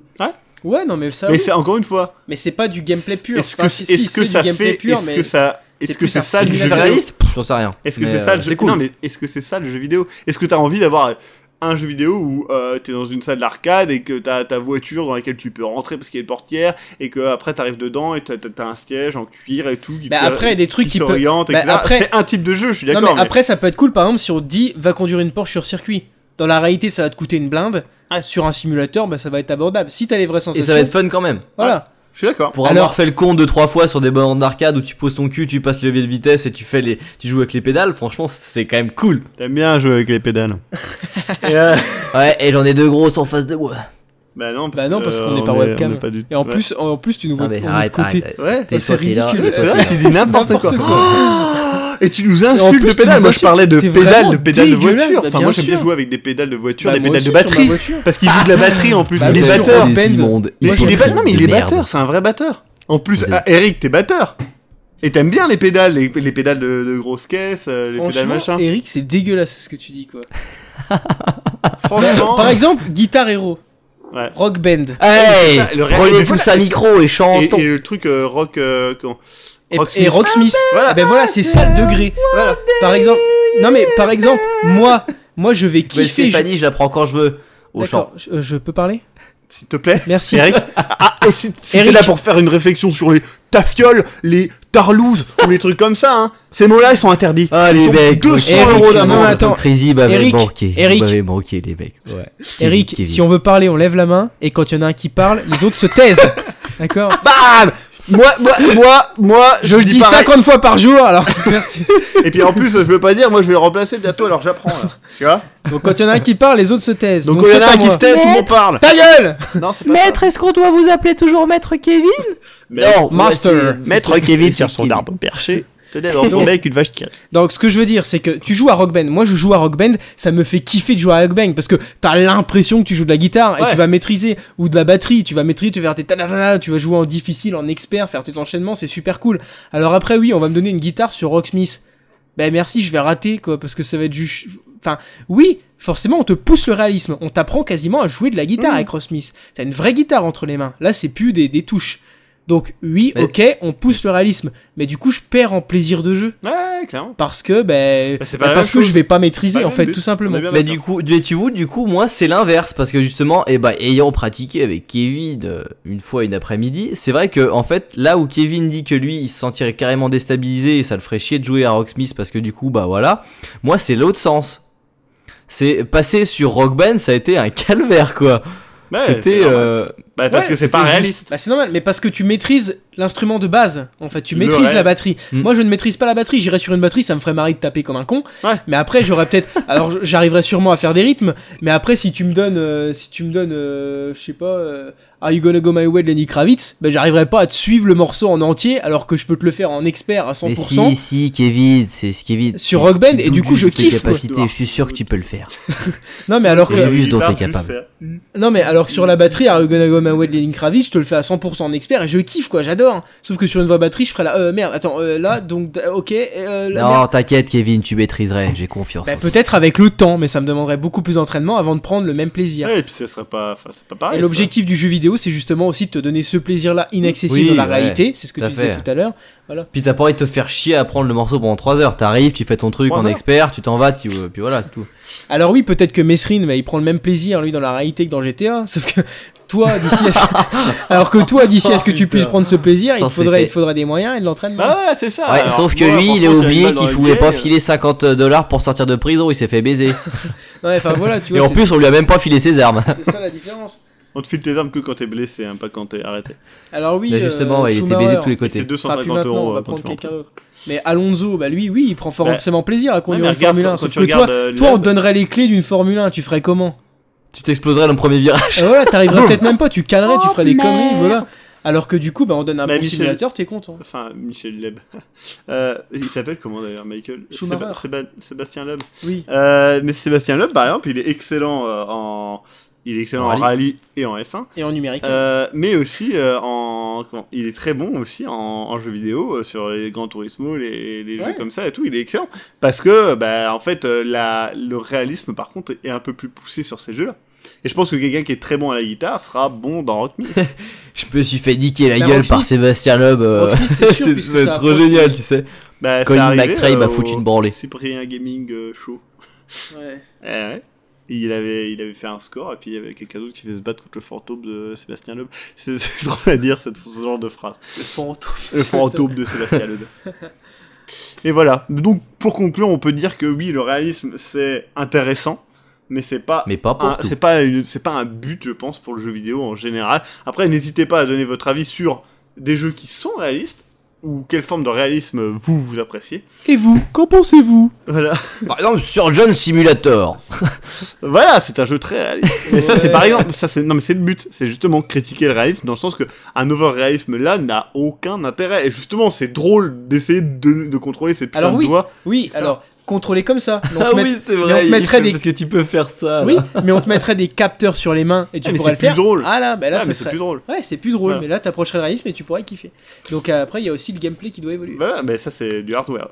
Ouais, non, mais ça,
Mais
oui.
c'est encore une fois.
Mais c'est pas du gameplay pur.
Est-ce que,
Enfin, si,
est-ce que
c'est
ça
du gameplay
fait,
pur,
est-ce
mais
que ça, est-ce que
plus
c'est
un
ça le jeu
simulateur.
vidéo?
Réaliste, j'en sais rien.
Est-ce que
Mais,
c'est ça le jeu
c'est cool.
Non, mais est-ce que c'est ça le jeu vidéo? Est-ce que t'as envie d'avoir un jeu vidéo où t'es dans une salle d'arcade et que t'as ta voiture dans laquelle tu peux rentrer parce qu'il y a une portière et que après t'arrives dedans et t'as un siège en cuir et tout qui
Bah,
fait-
après, des trucs qui peuvent-
s'orientent,
bah,
etc.
après-
C'est un type de jeu, je suis
Non,
d'accord.
mais après, ça peut être cool, par exemple, si on te dit, va conduire une Porsche sur circuit. Dans la réalité, ça va te coûter une blinde.
Ouais.
Sur un simulateur, bah, ça va être abordable. Si t'as les vraies sensations.
Et ça va être fun quand même.
Voilà.
Je suis d'accord.
Pour
Alors-
avoir fait le con 2-3 fois sur des bornes d'arcade où tu poses ton cul, tu passes le levier de vitesse et tu joues avec les pédales, franchement c'est quand même cool.
T'aimes bien jouer avec les pédales. Et,
Ouais, et j'en ai deux grosses en face de moi.
bah non,
Bah non, parce qu'on n'est
on
pas
est-
webcam.
on est pas du-
Et en
ouais.
plus, tu nous vois
Non mais
on est
arrête,
de côté.
arrête.
Ouais.
T'es
c'est
toi, t'es là,
ridicule.
et
C'est
toi,
vrai,
t'es
tu dis n'importe
N'importe
quoi. Et tu nous
Et en
insultes
plus,
de
tu nous
pédales. Moi, je
insultes.
parlais de
T'es
pédales
vraiment
de
dégueulasse,
voiture.
bah,
Enfin,
bien
moi, j'aime bien
sûr.
jouer avec des pédales de voiture,
Bah,
des
moi
pédales de
aussi, sur ma
batterie.
voiture.
Parce qu'il joue de la batterie en plus.
Bah,
Il est
bien sûr,
batteur.
Rock Band.
immonde,
Moi,
Il est
j'aime
non, mais il
de
est
merde.
batteur, c'est un vrai batteur. En plus,
Vous êtes-
Eric, t'es batteur. Et t'aimes bien les pédales, les pédales de grosses caisses, les pédales
Franchement,
machin.
Eric, c'est dégueulasse ce que tu dis, quoi.
Franchement.
Par exemple, Guitar Hero,
Ouais.
Rock Band.
Hey,
c'est ça, le
prenez
réel-
tous
voilà,
un micro et
Et,
chantons.
et le truc rock, comment
Et
Rocksmith.
Rocksmith.
Voilà.
Ben voilà, c'est ça le degré. Voilà. Par exemple, non mais par exemple, moi je vais
Ouais,
kiffer.
Stéphanie, je la prends quand je veux. Au chant.
D'accord, je peux parler?
S'il te plaît.
Merci.
Eric. Et si t'es
Eric.
là pour faire une réflexion sur les tafioles, les tarlouses ou les trucs comme ça, hein, ces mots-là, ils sont interdits.
Ah,
Ils
les
sont
mecs,
200
Eric,
euros
non,
d'amende.
mais attends.
Crazy m'avait
Eric,
manqué.
Eric.
M'avait manqué, les mecs. Ouais.
Eric,
Kevin.
si on veut parler, on lève la main et quand il y en a un qui parle, les autres se taisent. D'accord?
Bam Moi,
Je le dis
pareil.
50 fois par jour, alors merci.
Et puis en plus, je veux pas dire, moi je vais le remplacer bientôt, alors j'apprends là. Tu vois?
Donc quand il y en a un qui parle, les autres se taisent.
Donc quand il y
c'est
en a
pas
un qui
moi.
se tait, tout le monde parle.
Ta gueule!
Non, c'est pas ça.
est-ce qu'on doit vous appeler toujours Maître Kevin?
Non,
Master.
Maître Kevin sur son arbre perché. Tenait dans son bec une vache qui.
Donc ce que je veux dire, c'est que tu joues à Rock Band. Moi, je joue à Rock Band, ça me fait kiffer de jouer à Rock Band parce que t'as l'impression que tu joues de la guitare et
Ouais.
tu vas maîtriser, ou de la batterie, tu vas maîtriser, tu vas faire tes ta-da-da-da, tu vas jouer en difficile, en expert, faire tes enchaînements, c'est super cool. Alors après, oui, on va me donner une guitare sur Rocksmith. Ben merci, je vais rater quoi, parce que ça va être juste. Enfin, oui, forcément, on te pousse le réalisme. On t'apprend quasiment à jouer de la guitare avec Rocksmith. T'as une vraie guitare entre les mains. Là, c'est plus des touches. Donc oui,
Mais-
ok, on pousse le réalisme, mais du coup je perds en plaisir de jeu
Ouais, clairement.
parce que
Bah, c'est pas la
parce
même
que
chose.
je vais pas maîtriser
Pas
en
le
fait
but.
tout simplement.
On est bien
Mais
d'accord.
du coup, moi, c'est l'inverse. Parce que justement, ayant pratiqué avec Kevin une fois une après-midi, c'est vrai que, en fait, là où Kevin dit que lui, il se sentirait carrément déstabilisé et ça le ferait chier de jouer à Rocksmith parce que du coup, bah voilà. Moi, c'est l'autre sens. C'est passer sur Rock Band, ça a été un calvaire, quoi.
Ouais,
C'était.
c'est normal. Bah, parce
Ouais,
que c'est pas
c'était
réaliste.
Bah c'est normal, mais parce que tu maîtrises l'instrument de base. En fait, tu
Le
maîtrises
réel.
la batterie.
Mm.
Moi, je ne maîtrise pas la batterie. J'irais sur une batterie, ça me ferait marrer de taper comme un con.
Ouais.
Mais après, j'aurais peut-être. Alors, j'arriverais sûrement à faire des rythmes. Mais après, si tu me donnes, je sais pas, Are You Gonna Go My Way de Lenny Kravitz, bah j'arriverais pas à te suivre le morceau en entier, alors que je peux te le faire en expert à 100%.
Mais si, Kevin, c'est ce Kevin.
Sur Rock Band, et du coup, je
Tes
kiffe, quoi.
capacités, je suis sûr que tu peux le faire.
Non, mais alors que.
J'ai vu ce dont
Guitare,
t'es
tu
capable.
le fais.
Non mais alors que sur la batterie, Are You Gonna Go My Way de Lenny Kravitz, je te le fais à 100% en expert et je kiffe quoi, j'adore. Sauf que sur une voix batterie, je ferais la merde, attends, là donc ok, là,
Non,
merde.
t'inquiète, Kevin, tu maîtriserais, j'ai confiance.
Bah, peut-être avec le temps, mais ça me demanderait beaucoup plus d'entraînement avant de prendre le même plaisir.
Ouais, et puis ça serait pas. Enfin, c'est pas pareil.
Et l'objectif du jeu vidéo, c'est justement aussi de te donner ce plaisir-là inaccessible
Oui,
dans la
ouais,
réalité, c'est ce que
tout à
tu disais
fait.
tout à l'heure.
Puis t'as pas envie de te faire chier à prendre le morceau pendant 3 heures. T'arrives, tu fais ton truc
3
en
heures.
expert, tu t'en vas, puis voilà, c'est tout.
Alors oui, peut-être que Mesrine, bah, il prend le même plaisir lui dans la réalité que dans GTA, sauf que toi d'ici à ce... alors que toi d'ici à ce que tu puisses prendre ce plaisir, il
Ça,
te faudrait
c'était-
des moyens et de l'entraînement.
Ah ouais, c'est ça.
Ouais,
Alors,
sauf que
moi,
lui, il a
franchement,
oublié
j'avais mal
qu'il
dans
pouvait
le
pas
game.
filer $50 pour sortir de prison, il s'est fait baiser.
Ouais, enfin voilà, tu
Et
vois,
en plus, on lui a même pas filé ses armes.
c'est ça la différence.
On te file tes armes que quand t'es blessé, hein, pas quand t'es arrêté.
Alors oui,
Là, justement, ouais, il était
Schumacher,
baisé de tous les
Et c'est
côté.
250
enfin, plus maintenant,
euros
on va
quand
prendre
tu rentres.
quelqu'un d'autre. Mais Alonso, bah lui, oui, il prend forcément plaisir à conduire
mais
une Formule 1.
regarde,
Sauf
quand
que
tu
toi,
regardes,
toi, on
Lab-
te donnerait les clés d'une Formule 1, tu ferais comment?
Tu t'exploserais dans le premier virage.
Voilà, t'arriverais peut-être même pas, tu calerais, tu ferais des
merde.
conneries, voilà. Alors que du coup, bah, on donne un
Bah,
bon
Michel-
simulateur, t'es content.
Enfin, Michel Leb. Il s'appelle comment d'ailleurs, Michael
Schumacher.
Sébastien Loeb.
Oui.
Mais Sébastien Loeb, par exemple, il est excellent
En
en rallye et en F1.
Et en numérique.
Mais aussi il est très bon aussi en jeux vidéo sur les Gran Turismo, les
Ouais.
jeux comme ça et tout. Il est excellent parce que bah en fait le réalisme par contre est un peu plus poussé sur ces jeux-là. Et je pense que quelqu'un qui est très bon à la guitare sera bon dans Rock Me.
Je me suis fait niquer la
Bah,
gueule
Rocksmith-
par Sébastien Loeb.
Rocksmith, c'est sûr, puisque
c'est
ça
trop
approche
génial,
du-
tu sais.
Bah,
Colin
c'est arrivé,
McRae m'a
au
foutu une branlée.
Cyprien Gaming Show.
Ouais.
Ouais. Et il avait fait un score et puis il y avait quelqu'un d'autre qui fait se battre contre le fantôme de Sébastien Loeb. C'est trop à dire ce genre de phrase.
Le fantôme.
Le fantôme de Sébastien Loeb. Et voilà. Donc pour conclure, on peut dire que oui, le réalisme c'est intéressant, mais c'est pas
Mais pas pour tout.
c'est pas un but, je pense, pour le jeu vidéo en général. Après, n'hésitez pas à donner votre avis sur des jeux qui sont réalistes ou quelle forme de réalisme vous appréciez.
Et vous, qu'en pensez-vous?
Voilà.
Par exemple, sur John Simulator.
Voilà, c'est un jeu très réaliste. Mais ça, c'est par exemple, non mais c'est le but, c'est justement critiquer le réalisme dans le sens que un over-réalisme là n'a aucun intérêt. Et justement, c'est drôle d'essayer de contrôler ces putains
Alors
de
oui.
doigts.
Oui,
Ça.
alors, contrôler comme ça. Mais on
Ah
te met-
oui, c'est
mais on
vrai.
te mettrait des...
Parce que tu peux faire ça.
Oui,
là.
mais on te mettrait des capteurs sur les mains et tu
Ah, mais
pourrais
c'est
le faire.
plus drôle.
Ah là, bah là,
Ah,
ça
mais c'est
serait...
plus drôle.
Ouais, c'est plus drôle,
Voilà.
mais là, t'approcherais le réalisme et tu pourrais kiffer. Donc après, il y a aussi le gameplay qui doit évoluer.
Voilà, mais ça c'est du hardware.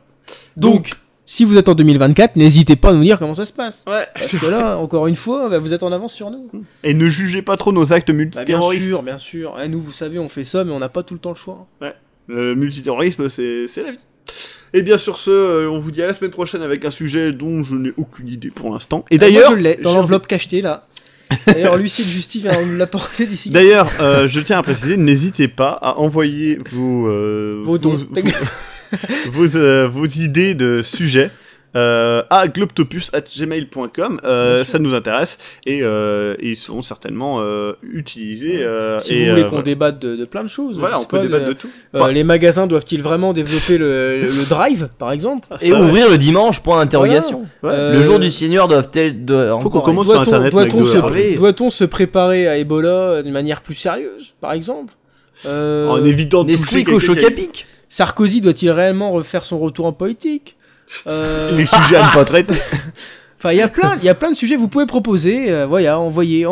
Donc, si vous êtes en 2024, n'hésitez pas à nous dire comment ça se passe.
Ouais.
Parce que là, encore une fois, bah, vous êtes en avance sur nous.
Et ne jugez pas trop nos actes
Bah, bien
multiterroristes.
sûr, bien sûr. Et nous, vous savez, on fait ça, mais on n'a pas tout le temps le choix.
Le multiterrorisme, c'est la vie. Et bien sur ce, on vous dit à la semaine prochaine avec un sujet dont je n'ai aucune idée pour l'instant. Et d'ailleurs,
Moi, je l'ai dans
j'ai
l'enveloppe cachetée là. D'ailleurs, l'huissier de justice vient nous l'apporter d'ici.
D'ailleurs, je tiens à préciser, n'hésitez pas à envoyer
Vos dons.
vos idées de sujets à globtopus@gmail.com.
Bien sûr.
Ça nous intéresse et ils seront certainement utilisés.
Si
et,
vous voulez qu'on
voilà.
débatte de plein de choses.
Voilà,
je
on
sais
peut
pas,
débattre de tout.
Les magasins doivent-ils vraiment développer le drive, par exemple?
Et ouvrir le dimanche, point d'interrogation.
Ouais.
Euh,
Le jour du Seigneur doivent-elles.
Faut qu'on
encore
commence sur
Doit-on
Internet.
doit-on
McDo,
se,
Hervé.
doit-on se préparer à Ebola d'une manière plus sérieuse, par exemple?
En évitant de toucher
Nesquik au
quelqu'un qui a-
Chocapic.
Sarkozy doit-il réellement refaire son retour en politique?
les sujets à ne pas traiter.
Enfin, il y a plein de sujets que vous pouvez proposer. Voilà, envoyez.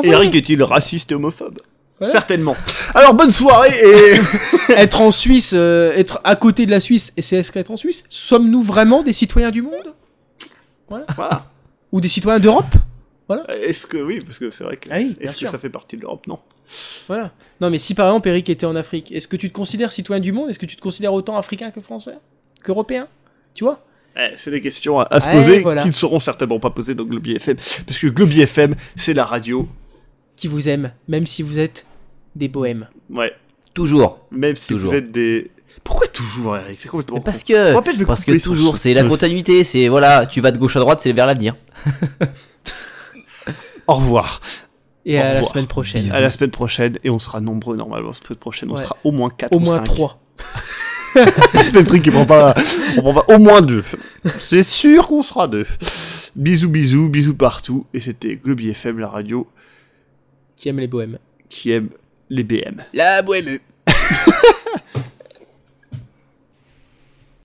Eric est-il raciste et homophobe?
Voilà.
Certainement. Alors bonne soirée et
Être en Suisse, être à côté de la Suisse, et c'est être en Suisse. Sommes-nous vraiment des citoyens du monde?
voilà.
Ou des citoyens d'Europe?
Est-ce que oui, parce que c'est vrai que
Ah oui, bien
est-ce
sûr.
que ça fait partie de l'Europe? Non.
Voilà. Non, mais si par exemple Eric était en Afrique, est-ce que tu te considères citoyen du monde? Est-ce que tu te considères autant africain que français? Qu'européen? Tu vois?
C'est des questions à se
Ouais,
poser
voilà.
qui ne seront certainement pas posées dans Globi FM, puisque Globi FM, c'est la radio.
Qui vous aime, même si vous êtes des bohèmes.
Ouais.
Toujours.
Même si
Toujours.
vous êtes des. Pourquoi toujours, Eric? C'est complètement.
Mais parce
con.
que.
Je rappelle, je vais
Parce
couper
que
son
toujours,
son.
c'est la continuité. C'est voilà, tu vas de gauche à droite, c'est vers l'avenir.
Au revoir.
Et
Au
à la
revoir.
semaine prochaine.
À la semaine prochaine, et on sera nombreux normalement. La semaine prochaine, on
Ouais.
sera au moins 4
Au
ou
moins
5.
3.
C'est le truc qui prend pas. On prend pas au moins 2. C'est sûr qu'on sera 2. Bisous, bisous, bisous partout. Et c'était Globi FM, la radio
Qui aime les bohèmes.
qui aime les BM.
La bohème.